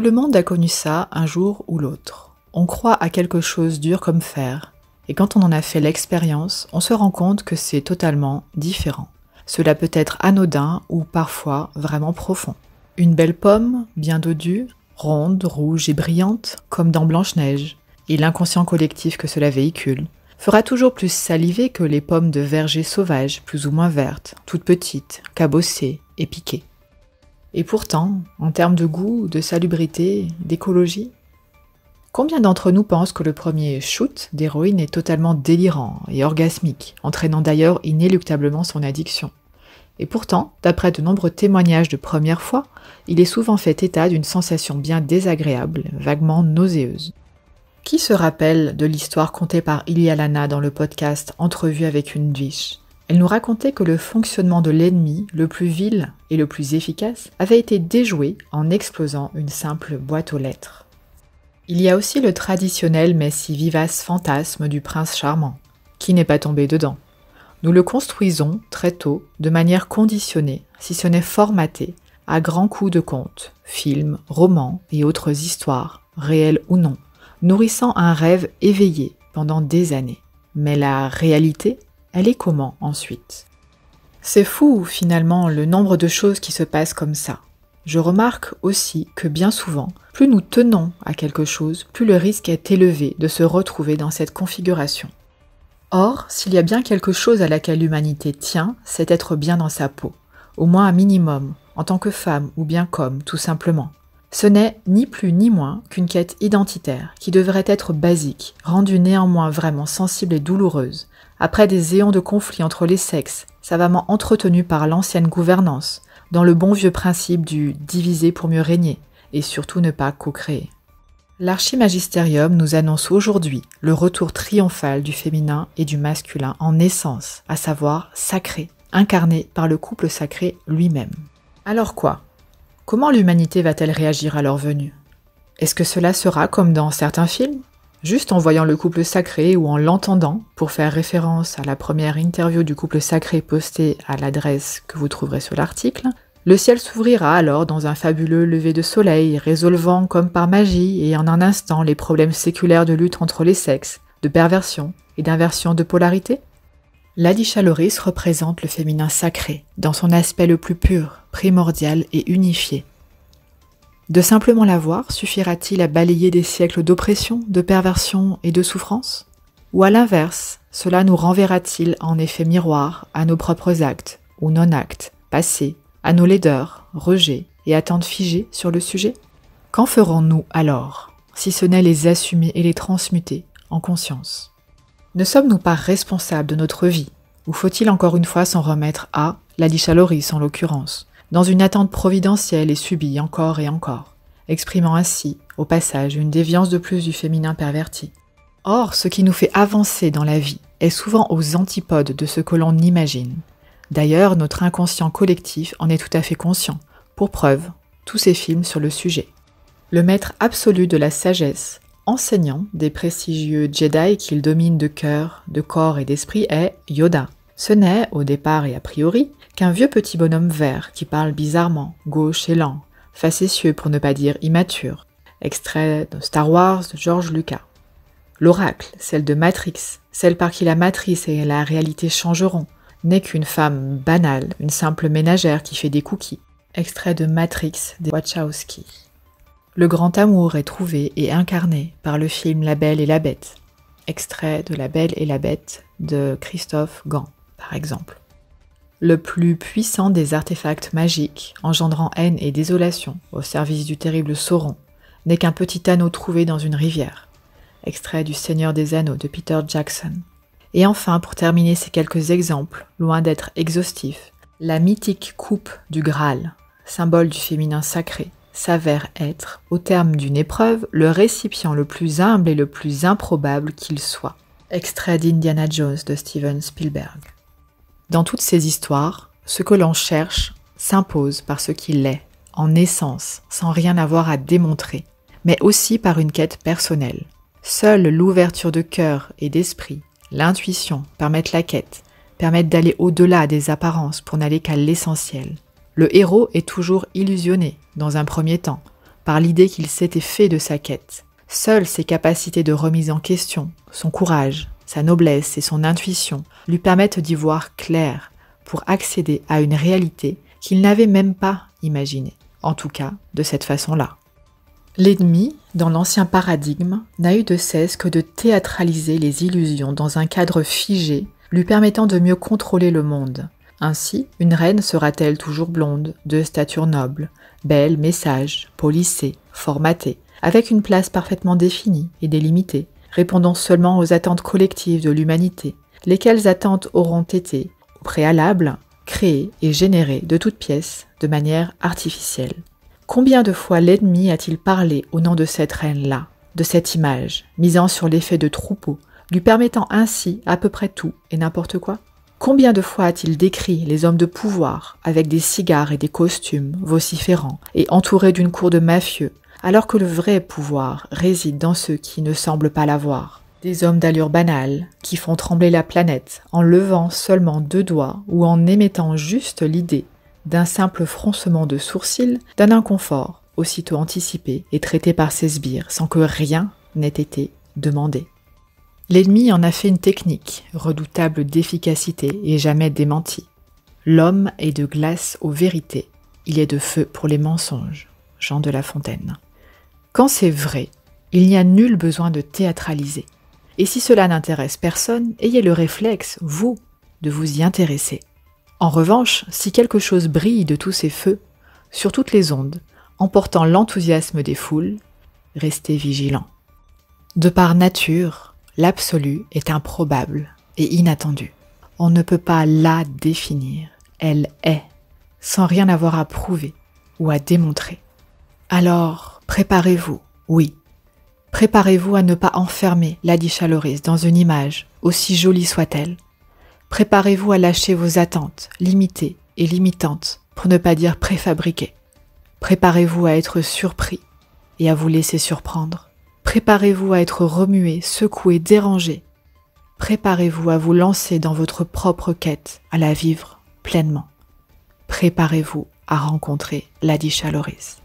Tout le monde a connu ça un jour ou l'autre. On croit à quelque chose dur comme fer, et quand on en a fait l'expérience, on se rend compte que c'est totalement différent. Cela peut être anodin ou parfois vraiment profond. Une belle pomme, bien dodue, ronde, rouge et brillante, comme dans Blanche-Neige, et l'inconscient collectif que cela véhicule, fera toujours plus saliver que les pommes de verger sauvages, plus ou moins vertes, toutes petites, cabossées et piquées. Et pourtant, en termes de goût, de salubrité, d'écologie, combien d'entre nous pensent que le premier shoot d'héroïne est totalement délirant et orgasmique, entraînant d'ailleurs inéluctablement son addiction? Et pourtant, d'après de nombreux témoignages de première fois, il est souvent fait état d'une sensation bien désagréable, vaguement nauséeuse. Qui se rappelle de l'histoire contée par Ilia Lana dans le podcast Entrevue avec une biche? Elle nous racontait que le fonctionnement de l'ennemi, le plus vil et le plus efficace, avait été déjoué en explosant une simple boîte aux lettres. Il y a aussi le traditionnel mais si vivace fantasme du prince charmant. Qui n'est pas tombé dedans? Nous le construisons très tôt, de manière conditionnée, si ce n'est formatée, à grands coups de contes, films, romans et autres histoires, réelles ou non, nourrissant un rêve éveillé pendant des années. Mais la réalité, elle est comment ensuite? C'est fou finalement le nombre de choses qui se passent comme ça. Je remarque aussi que bien souvent, plus nous tenons à quelque chose, plus le risque est élevé de se retrouver dans cette configuration. Or, s'il y a bien quelque chose à laquelle l'humanité tient, c'est être bien dans sa peau, au moins un minimum, en tant que femme ou bien qu'homme, tout simplement. Ce n'est ni plus ni moins qu'une quête identitaire qui devrait être basique, rendue néanmoins vraiment sensible et douloureuse, après des éons de conflits entre les sexes, savamment entretenus par l'ancienne gouvernance, dans le bon vieux principe du « diviser pour mieux régner » et surtout ne pas co-créer. L'Archimagistérium nous annonce aujourd'hui le retour triomphal du féminin et du masculin en essence, à savoir sacré, incarné par le couple sacré lui-même. Alors quoi? Comment l'humanité va-t-elle réagir à leur venue? Est-ce que cela sera comme dans certains films? Juste en voyant le couple sacré ou en l'entendant, pour faire référence à la première interview du couple sacré postée à l'adresse que vous trouverez sur l'article, le ciel s'ouvrira alors dans un fabuleux lever de soleil, résolvant comme par magie et en un instant les problèmes séculaires de lutte entre les sexes, de perversion et d'inversion de polarité? Lady Chaloris représente le féminin sacré, dans son aspect le plus pur, primordial et unifié. De simplement la voir suffira-t-il à balayer des siècles d'oppression, de perversion et de souffrance? Ou à l'inverse, cela nous renverra-t-il en effet miroir à nos propres actes ou non-actes, passés, à nos laideurs, rejets et attentes figées sur le sujet? Qu'en ferons-nous alors, si ce n'est les assumer et les transmuter en conscience? Ne sommes-nous pas responsables de notre vie? Ou faut-il encore une fois s'en remettre à Lady Chaloris en l'occurrence, dans une attente providentielle et subie encore et encore, exprimant ainsi, au passage, une déviance de plus du féminin perverti? Or, ce qui nous fait avancer dans la vie est souvent aux antipodes de ce que l'on imagine. D'ailleurs, notre inconscient collectif en est tout à fait conscient, pour preuve, tous ces films sur le sujet. Le maître absolu de la sagesse, enseignant des prestigieux Jedi qu'il domine de cœur, de corps et d'esprit est Yoda. Ce n'est, au départ et a priori, qu'un vieux petit bonhomme vert qui parle bizarrement, gauche et lent, facétieux pour ne pas dire immature. Extrait de Star Wars de George Lucas. L'oracle, celle de Matrix, celle par qui la matrice et la réalité changeront, n'est qu'une femme banale, une simple ménagère qui fait des cookies. Extrait de Matrix des Wachowski. Le grand amour est trouvé et incarné par le film La Belle et la Bête. Extrait de La Belle et la Bête de Christophe Gans, par exemple. Le plus puissant des artefacts magiques, engendrant haine et désolation au service du terrible Sauron, n'est qu'un petit anneau trouvé dans une rivière. Extrait du Seigneur des Anneaux de Peter Jackson. Et enfin, pour terminer ces quelques exemples, loin d'être exhaustifs, la mythique coupe du Graal, symbole du féminin sacré, s'avère être, au terme d'une épreuve, le récipient le plus humble et le plus improbable qu'il soit. Extrait d'Indiana Jones de Steven Spielberg. Dans toutes ces histoires, ce que l'on cherche s'impose par ce qu'il est, en essence, sans rien avoir à démontrer, mais aussi par une quête personnelle. Seule l'ouverture de cœur et d'esprit, l'intuition permettent la quête, permettent d'aller au-delà des apparences pour n'aller qu'à l'essentiel. Le héros est toujours illusionné, dans un premier temps, par l'idée qu'il s'était fait de sa quête. Seules ses capacités de remise en question, son courage, sa noblesse et son intuition lui permettent d'y voir clair pour accéder à une réalité qu'il n'avait même pas imaginée, en tout cas de cette façon-là. L'ennemi, dans l'ancien paradigme, n'a eu de cesse que de théâtraliser les illusions dans un cadre figé, lui permettant de mieux contrôler le monde. Ainsi, une reine sera-t-elle toujours blonde, de stature noble, belle mais sage, polissée, formatée, avec une place parfaitement définie et délimitée, répondant seulement aux attentes collectives de l'humanité, lesquelles attentes auront été, au préalable, créées et générées de toutes pièces, de manière artificielle. Combien de fois l'ennemi a-t-il parlé au nom de cette reine-là, de cette image, misant sur l'effet de troupeau, lui permettant ainsi à peu près tout et n'importe quoi? Combien de fois a-t-il décrit les hommes de pouvoir avec des cigares et des costumes vociférants et entourés d'une cour de mafieux, alors que le vrai pouvoir réside dans ceux qui ne semblent pas l'avoir? Des hommes d'allure banale qui font trembler la planète en levant seulement 2 doigts ou en émettant juste l'idée d'un simple froncement de sourcils, d'un inconfort aussitôt anticipé et traité par ses sbires sans que rien n'ait été demandé. L'ennemi en a fait une technique, redoutable d'efficacité et jamais démentie. L'homme est de glace aux vérités, il est de feu pour les mensonges. Jean de La Fontaine. Quand c'est vrai, il n'y a nul besoin de théâtraliser. Et si cela n'intéresse personne, ayez le réflexe, vous, de vous y intéresser. En revanche, si quelque chose brille de tous ces feux, sur toutes les ondes, emportant l'enthousiasme des foules, restez vigilants. De par nature, l'absolu est improbable et inattendu. On ne peut pas la définir, elle est, sans rien avoir à prouver ou à démontrer. Alors, préparez-vous, oui, préparez-vous à ne pas enfermer Lady Chaloris dans une image, aussi jolie soit-elle. Préparez-vous à lâcher vos attentes, limitées et limitantes, pour ne pas dire préfabriquées. Préparez-vous à être surpris et à vous laisser surprendre. Préparez-vous à être remué, secoué, dérangé. Préparez-vous à vous lancer dans votre propre quête, à la vivre pleinement. Préparez-vous à rencontrer Lady Chaloris.